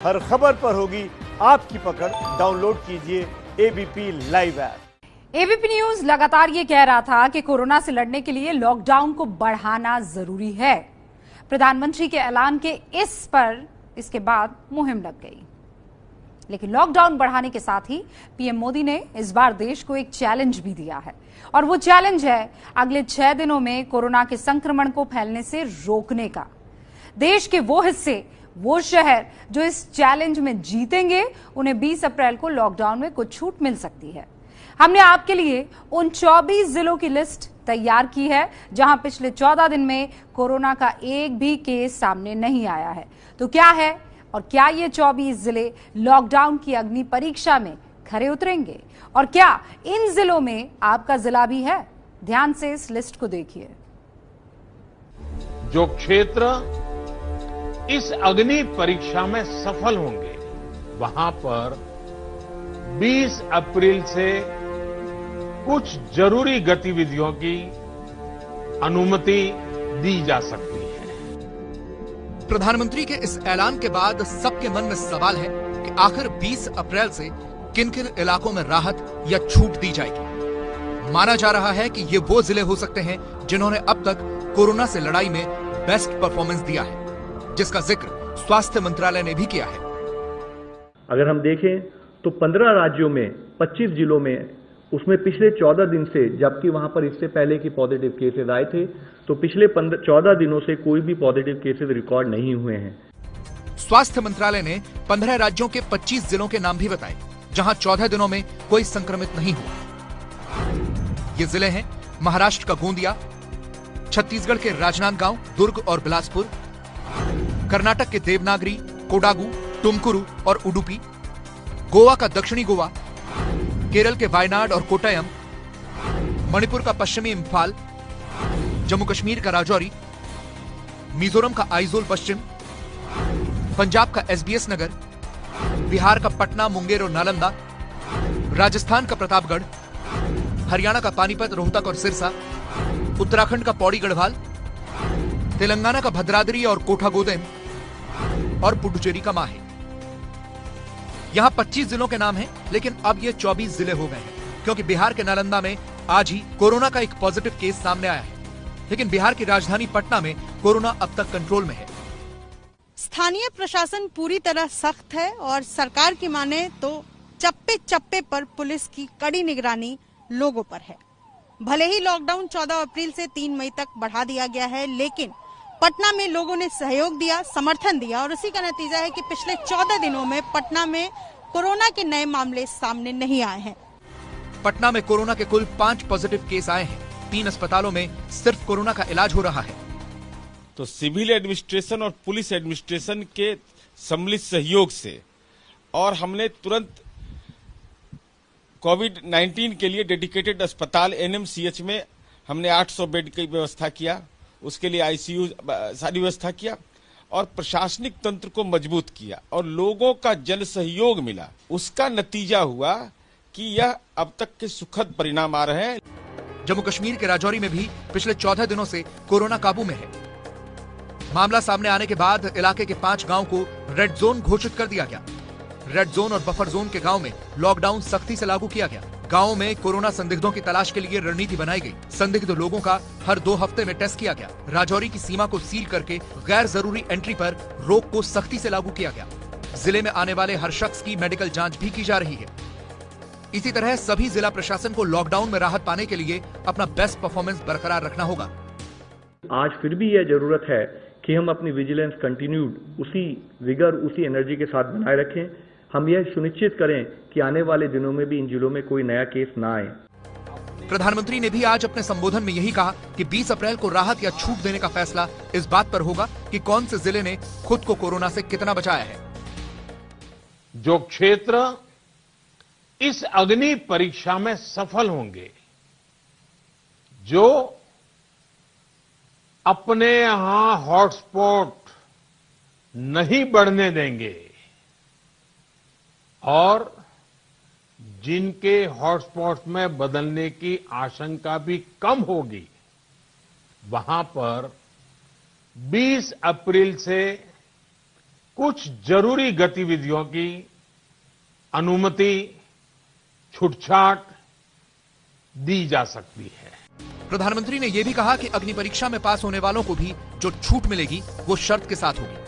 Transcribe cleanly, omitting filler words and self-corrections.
हर खबर पर होगी आपकी पकड़। डाउनलोड कीजिए ABP live app. ABP news लगातार ये कह रहा था कि कोरोना से लड़ने के लिए लॉकडाउन को बढ़ाना जरूरी है। प्रधानमंत्री के ऐलान के इसके बाद मुहिम लग गई। लेकिन लॉकडाउन बढ़ाने के साथ ही पीएम मोदी ने इस बार देश को एक चैलेंज भी दिया है, और वो चैलेंज है अगले 6 दिनों में कोरोना के संक्रमण को फैलने से रोकने का। देश के वो हिस्से, वो शहर जो इस चैलेंज में जीतेंगे, उन्हें 20 अप्रैल को लॉकडाउन में कुछ छूट मिल सकती है। हमने आपके लिए उन 24 जिलों की लिस्ट तैयार की है जहां पिछले 14 दिन में कोरोना का एक भी केस सामने नहीं आया है। तो क्या है, और क्या ये 24 जिले लॉकडाउन की अग्नि परीक्षा में खरे उतरेंगे, और क्या इन जिलों में आपका जिला भी है? ध्यान से इस लिस्ट को देखिए। जो क्षेत्र इस अग्नि परीक्षा में सफल होंगे, वहां पर 20 अप्रैल से कुछ जरूरी गतिविधियों की अनुमति दी जा सकती है। प्रधानमंत्री के इस ऐलान के बाद सबके मन में सवाल है कि आखिर 20 अप्रैल से किन किन इलाकों में राहत या छूट दी जाएगी। माना जा रहा है कि ये वो जिले हो सकते हैं जिन्होंने अब तक कोरोना से लड़ाई में बेस्ट परफॉर्मेंस दिया है, जिसका जिक्र स्वास्थ्य मंत्रालय ने भी किया है। अगर हम देखें तो 15 राज्यों में 25 जिलों में, उसमें पिछले 14 दिन से, जबकि वहां पर इससे पहले की पॉजिटिव केसेस आए थे, तो पिछले 14 दिनों से कोई भी पॉजिटिव केसेस रिकॉर्ड नहीं हुए हैं। स्वास्थ्य मंत्रालय ने 15 राज्यों के 25 जिलों के नाम भी बताए जहां 14 दिनों में कोई संक्रमित नहीं हुआ। ये जिले हैं महाराष्ट्र का गोंदिया, छत्तीसगढ़ के राजनांदगांव, दुर्ग और बिलासपुर, कर्नाटक के देवनागरी, कोडागु, तुमकुरु और उडुपी, गोवा का दक्षिणी गोवा, केरल के वायनाड और कोट्टयम, मणिपुर का पश्चिमी इम्फाल, जम्मू कश्मीर का राजौरी, मिजोरम का आइजोल पश्चिम, पंजाब का एसबीएस नगर, बिहार का पटना, मुंगेर और नालंदा, राजस्थान का प्रतापगढ़, हरियाणा का पानीपत, रोहतक और सिरसा, उत्तराखंड का पौड़ी गढ़वाल, तेलंगाना का भद्राद्री और कोठागोदेम और पुडुचेरी का माहे। यहां 25 जिलों के नाम हैं, लेकिन अब ये 24 जिले हो गए हैं, क्योंकि बिहार के नालंदा में आज ही कोरोना का एक पॉजिटिव केस सामने आया है। लेकिन बिहार की राजधानी पटना में कोरोना अब तक कंट्रोल में है। स्थानीय प्रशासन पूरी तरह सख्त है और सरकार की माने तो चप्पे चप्पे पर पुलिस की कड़ी निगरानी लोगों पर है। भले ही लॉकडाउन 14 अप्रैल से 3 मई तक बढ़ा दिया गया है, लेकिन पटना में लोगों ने सहयोग दिया, समर्थन दिया, और उसी का नतीजा है कि पिछले 14 दिनों में पटना में कोरोना के नए मामले सामने नहीं आए हैं। पटना में कोरोना के कुल 5 पॉजिटिव केस आए हैं। 3 अस्पतालों में सिर्फ कोरोना का इलाज हो रहा है। तो सिविल एडमिनिस्ट्रेशन और पुलिस एडमिनिस्ट्रेशन के सम्मिलित सहयोग से, और हमने तुरंत कोविड-19 के लिए डेडिकेटेड अस्पताल एनएमसीएच में हमने 800 बेड की व्यवस्था किया, उसके लिए आईसीयू सारी व्यवस्था किया, और प्रशासनिक तंत्र को मजबूत किया, और लोगों का जन सहयोग मिला। उसका नतीजा हुआ कि यह अब तक के सुखद परिणाम आ रहे हैं। जम्मू कश्मीर के राजौरी में भी पिछले 14 दिनों से कोरोना काबू में है। मामला सामने आने के बाद इलाके के 5 गांव को रेड जोन घोषित कर दिया गया। रेड जोन और बफर जोन के गांव में लॉकडाउन सख्ती से लागू किया गया। गांव में कोरोना संदिग्धों की तलाश के लिए रणनीति बनाई गई। संदिग्ध लोगों का हर 2 हफ्ते में टेस्ट किया गया। राजौरी की सीमा को सील करके गैर जरूरी एंट्री पर रोक को सख्ती से लागू किया गया। जिले में आने वाले हर शख्स की मेडिकल जांच भी की जा रही है। इसी तरह सभी जिला प्रशासन को लॉकडाउन में राहत पाने के लिए अपना बेस्ट परफॉर्मेंस बरकरार रखना होगा। आज फिर भी यह जरूरत है कि हम अपनी विजिलेंस कंटिन्यूड उसी विगर, उसी एनर्जी के साथ बनाए रखें। हम यह सुनिश्चित करें कि आने वाले दिनों में भी इन जिलों में कोई नया केस ना आए। प्रधानमंत्री ने भी आज अपने संबोधन में यही कहा कि 20 अप्रैल को राहत या छूट देने का फैसला इस बात पर होगा कि कौन से जिले ने खुद को कोरोना से कितना बचाया है। जो क्षेत्र इस अग्नि परीक्षा में सफल होंगे, जो अपने यहां हॉटस्पॉट नहीं बढ़ने देंगे, और जिनके हॉटस्पॉट में बदलने की आशंका भी कम होगी, वहां पर 20 अप्रैल से कुछ जरूरी गतिविधियों की अनुमति छूटछाट दी जा सकती है। प्रधानमंत्री ने यह भी कहा कि अग्नि परीक्षा में पास होने वालों को भी जो छूट मिलेगी वो शर्त के साथ होगी।